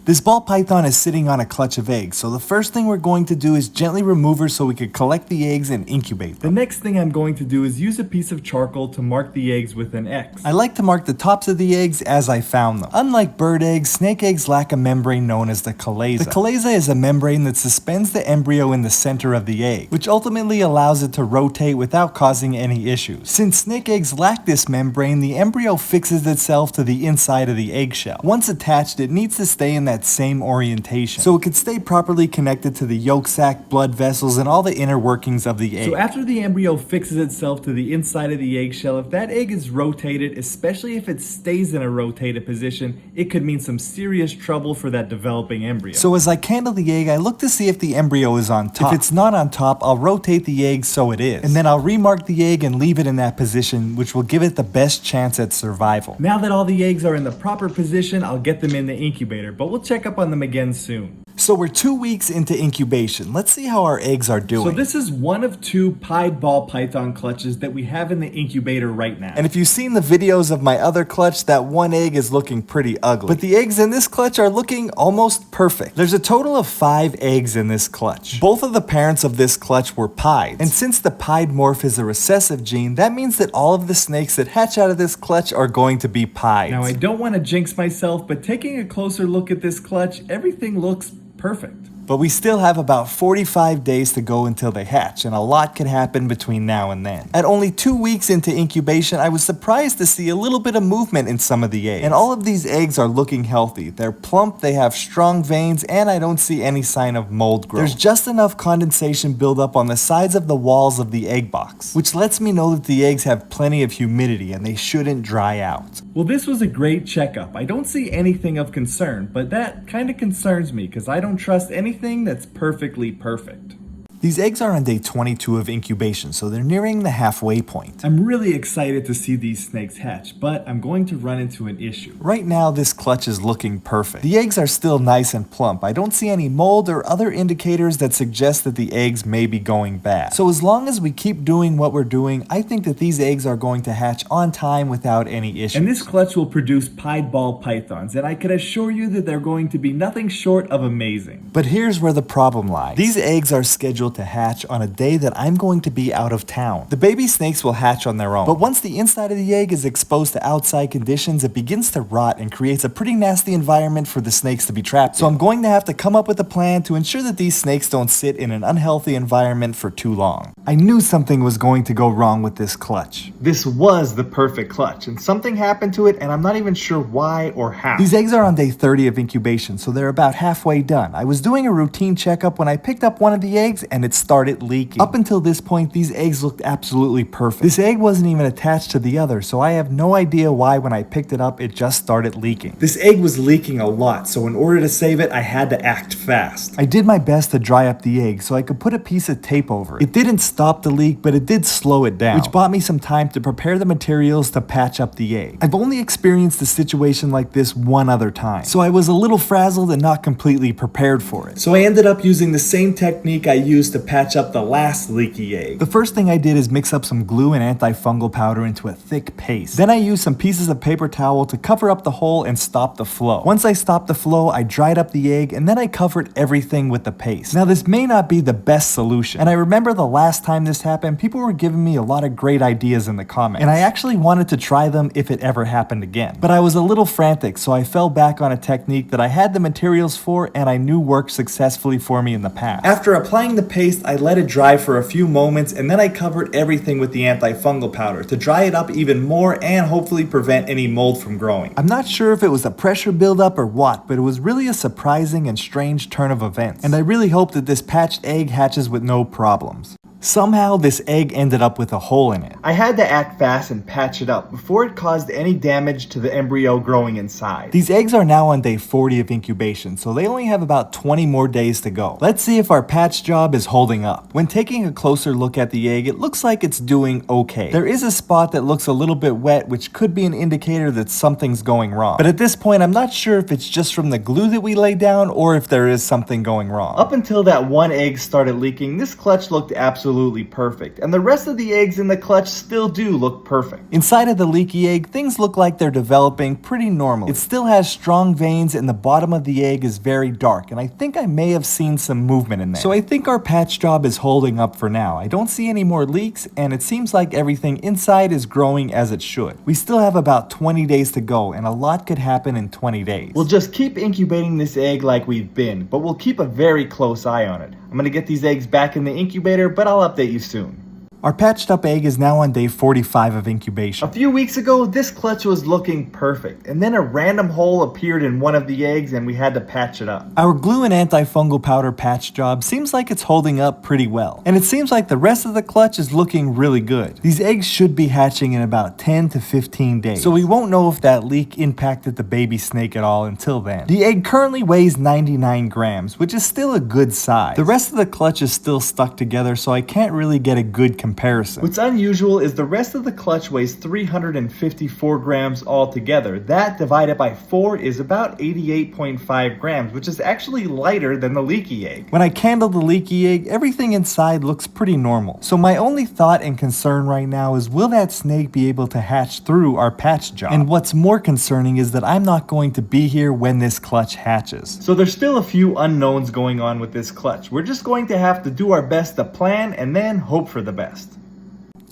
This ball python is sitting on a clutch of eggs, so the first thing we're going to do is gently remove her so we can collect the eggs and incubate them. The next thing I'm going to do is use a piece of charcoal to mark the eggs with an X. I like to mark the tops of the eggs as I found them. Unlike bird eggs, snake eggs lack a membrane known as the chalaza. The chalaza is a membrane that suspends the embryo in the center of the egg, which ultimately allows it to rotate without causing any issues. Since snake eggs lack this membrane, the embryo fixes itself to the inside of the eggshell. Once attached, it needs to stay in that same orientation, so it could stay properly connected to the yolk sac, blood vessels, and all the inner workings of the egg. So after the embryo fixes itself to the inside of the eggshell, if that egg is rotated, especially if it stays in a rotated position, it could mean some serious trouble for that developing embryo. So as I candle the egg, I look to see if the embryo is on top. If it's not on top, I'll rotate the egg so it is, and then I'll remark the egg and leave it in that position, which will give it the best chance at survival. Now that all the eggs are in the proper position, I'll get them in the incubator, but we'll check up on them again soon. So we're 2 weeks into incubation. Let's see how our eggs are doing. So this is one of 2 pied ball python clutches that we have in the incubator right now. And if you've seen the videos of my other clutch, that one egg is looking pretty ugly. But the eggs in this clutch are looking almost perfect. There's a total of 5 eggs in this clutch. Both of the parents of this clutch were pieds. And since the pied morph is a recessive gene, that means that all of the snakes that hatch out of this clutch are going to be pieds. Now I don't want to jinx myself, but taking a closer look at this clutch, everything looks perfect. But we still have about 45 days to go until they hatch, and a lot could happen between now and then. At only 2 weeks into incubation, I was surprised to see a little bit of movement in some of the eggs. And all of these eggs are looking healthy. They're plump, they have strong veins, and I don't see any sign of mold growth. There's just enough condensation buildup on the sides of the walls of the egg box, which lets me know that the eggs have plenty of humidity and they shouldn't dry out. Well, this was a great checkup. I don't see anything of concern, but that kind of concerns me because I don't trust anything that's perfectly perfect. These eggs are on day 22 of incubation, so they're nearing the halfway point. I'm really excited to see these snakes hatch, but I'm going to run into an issue. Right now, this clutch is looking perfect. The eggs are still nice and plump. I don't see any mold or other indicators that suggest that the eggs may be going bad. So as long as we keep doing what we're doing, I think that these eggs are going to hatch on time without any issues. And this clutch will produce pied ball pythons, and I can assure you that they're going to be nothing short of amazing. But here's where the problem lies. These eggs are scheduled to hatch on a day that I'm going to be out of town. The baby snakes will hatch on their own, but once the inside of the egg is exposed to outside conditions, it begins to rot and creates a pretty nasty environment for the snakes to be trapped in. So I'm going to have to come up with a plan to ensure that these snakes don't sit in an unhealthy environment for too long. I knew something was going to go wrong with this clutch. This was the perfect clutch, and something happened to it, and I'm not even sure why or how. These eggs are on day 30 of incubation, so they're about halfway done. I was doing a routine checkup when I picked up one of the eggs, and it started leaking. Up until this point, these eggs looked absolutely perfect. This egg wasn't even attached to the other, so I have no idea why when I picked it up, it just started leaking. This egg was leaking a lot, so in order to save it, I had to act fast. I did my best to dry up the egg so I could put a piece of tape over it. It didn't stop the leak, but it did slow it down, which bought me some time to prepare the materials to patch up the egg. I've only experienced a situation like this one other time, so I was a little frazzled and not completely prepared for it. So I ended up using the same technique I used to patch up the last leaky egg. The first thing I did is mix up some glue and antifungal powder into a thick paste. Then I used some pieces of paper towel to cover up the hole and stop the flow. Once I stopped the flow, I dried up the egg and then I covered everything with the paste. Now this may not be the best solution, and I remember the last time this happened, people were giving me a lot of great ideas in the comments, and I actually wanted to try them if it ever happened again. But I was a little frantic, so I fell back on a technique that I had the materials for and I knew worked successfully for me in the past. After applying the paste, I let it dry for a few moments and then I covered everything with the antifungal powder to dry it up even more and hopefully prevent any mold from growing. I'm not sure if it was a pressure buildup or what, but it was really a surprising and strange turn of events, and I really hope that this patched egg hatches with no problems. Somehow this egg ended up with a hole in it. I had to act fast and patch it up before it caused any damage to the embryo growing inside. These eggs are now on day 40 of incubation, so they only have about 20 more days to go. Let's see if our patch job is holding up. When taking a closer look at the egg, it looks like it's doing okay. There is a spot that looks a little bit wet, which could be an indicator that something's going wrong. But at this point, I'm not sure if it's just from the glue that we laid down or if there is something going wrong. Up until that one egg started leaking, this clutch looked absolutely absolutely perfect, and the rest of the eggs in the clutch still do look perfect. Inside of the leaky egg, things look like they're developing pretty normal. It still has strong veins and the bottom of the egg is very dark, and I think I may have seen some movement in there. So I think our patch job is holding up for now. I don't see any more leaks, and it seems like everything inside is growing as it should. We still have about 20 days to go, and a lot could happen in 20 days. We'll just keep incubating this egg like we've been, but we'll keep a very close eye on it. I'm gonna get these eggs back in the incubator, but I'll update you soon. Our patched up egg is now on day 45 of incubation. A few weeks ago, this clutch was looking perfect, and then a random hole appeared in one of the eggs and we had to patch it up. Our glue and antifungal powder patch job seems like it's holding up pretty well, and it seems like the rest of the clutch is looking really good. These eggs should be hatching in about 10 to 15 days, so we won't know if that leak impacted the baby snake at all until then. The egg currently weighs 99 grams, which is still a good size. The rest of the clutch is still stuck together, so I can't really get a good comparison. What's unusual is the rest of the clutch weighs 354 grams altogether. That divided by 4 is about 88.5 grams, which is actually lighter than the leaky egg. When I candle the leaky egg, everything inside looks pretty normal. So my only thought and concern right now is, will that snake be able to hatch through our patch job? And what's more concerning is that I'm not going to be here when this clutch hatches. So there's still a few unknowns going on with this clutch. We're just going to have to do our best to plan and then hope for the best.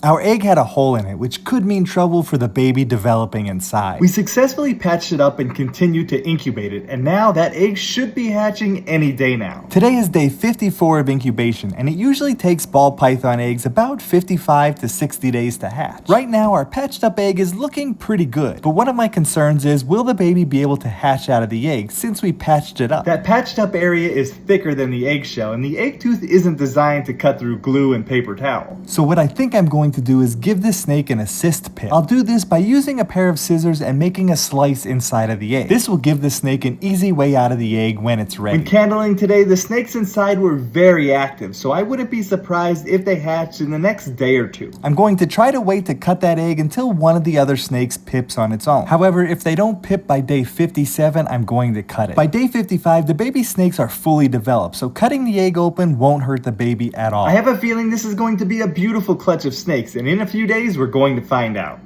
Our egg had a hole in it, which could mean trouble for the baby developing inside. We successfully patched it up and continued to incubate it, and now that egg should be hatching any day now. Today is day 54 of incubation, and it usually takes ball python eggs about 55 to 60 days to hatch. Right now, our patched up egg is looking pretty good, but one of my concerns is, will the baby be able to hatch out of the egg since we patched it up? That patched up area is thicker than the eggshell, and the egg tooth isn't designed to cut through glue and paper towel. So what I think I'm going to do is give this snake an assist pip. I'll do this by using a pair of scissors and making a slice inside of the egg. This will give the snake an easy way out of the egg when it's ready. When candling today, the snakes inside were very active, so I wouldn't be surprised if they hatched in the next day or two. I'm going to try to wait to cut that egg until one of the other snakes pips on its own. However, if they don't pip by day 57, I'm going to cut it. By day 55, the baby snakes are fully developed, so cutting the egg open won't hurt the baby at all. I have a feeling this is going to be a beautiful clutch of snakes, and in a few days, we're going to find out.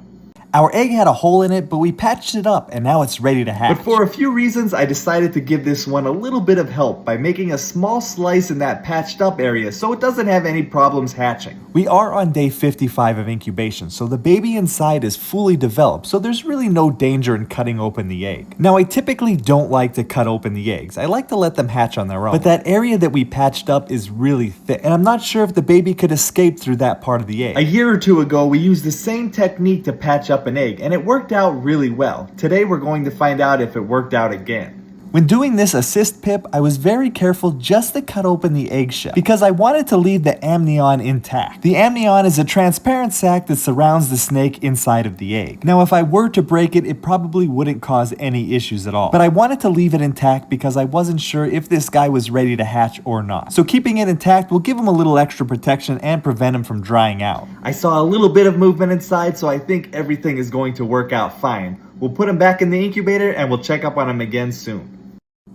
Our egg had a hole in it, but we patched it up and now it's ready to hatch. But for a few reasons, I decided to give this one a little bit of help by making a small slice in that patched up area so it doesn't have any problems hatching. We are on day 55 of incubation, so the baby inside is fully developed, so there's really no danger in cutting open the egg. Now, I typically don't like to cut open the eggs. I like to let them hatch on their own. But that area that we patched up is really thick, and I'm not sure if the baby could escape through that part of the egg. A year or two ago, we used the same technique to patch up an egg, and it worked out really well. Today, we're going to find out if it worked out again. When doing this assist pip, I was very careful just to cut open the eggshell because I wanted to leave the amnion intact. The amnion is a transparent sac that surrounds the snake inside of the egg. Now, if I were to break it, it probably wouldn't cause any issues at all. But I wanted to leave it intact because I wasn't sure if this guy was ready to hatch or not. So keeping it intact will give him a little extra protection and prevent him from drying out. I saw a little bit of movement inside, so I think everything is going to work out fine. We'll put him back in the incubator and we'll check up on him again soon.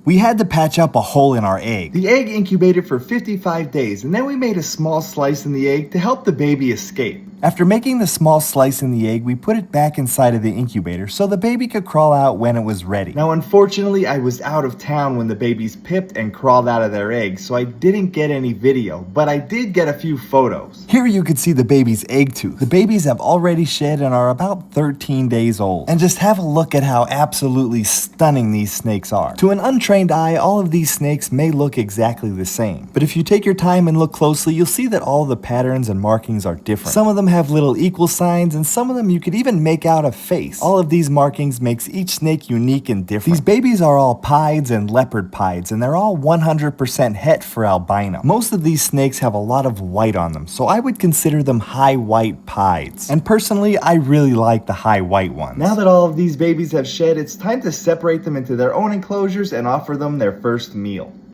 We had to patch up a hole in our egg. The egg incubated for 55 days, and then we made a small slice in the egg to help the baby escape. After making the small slice in the egg, we put it back inside of the incubator so the baby could crawl out when it was ready. Now, unfortunately, I was out of town when the babies pipped and crawled out of their eggs, so I didn't get any video, but I did get a few photos. Here you can see the baby's egg tooth. The babies have already shed and are about 13 days old. And just have a look at how absolutely stunning these snakes are. To an untrained eye, all of these snakes may look exactly the same. But if you take your time and look closely, you'll see that all the patterns and markings are different. Some of them have little equal signs, and some of them you could even make out a face. All of these markings makes each snake unique and different. These babies are all pieds and leopard pieds, and they're all 100% het for albino. Most of these snakes have a lot of white on them, so I would consider them high white pieds. And personally, I really like the high white ones. Now that all of these babies have shed, it's time to separate them into their own enclosures and offer them their first meal.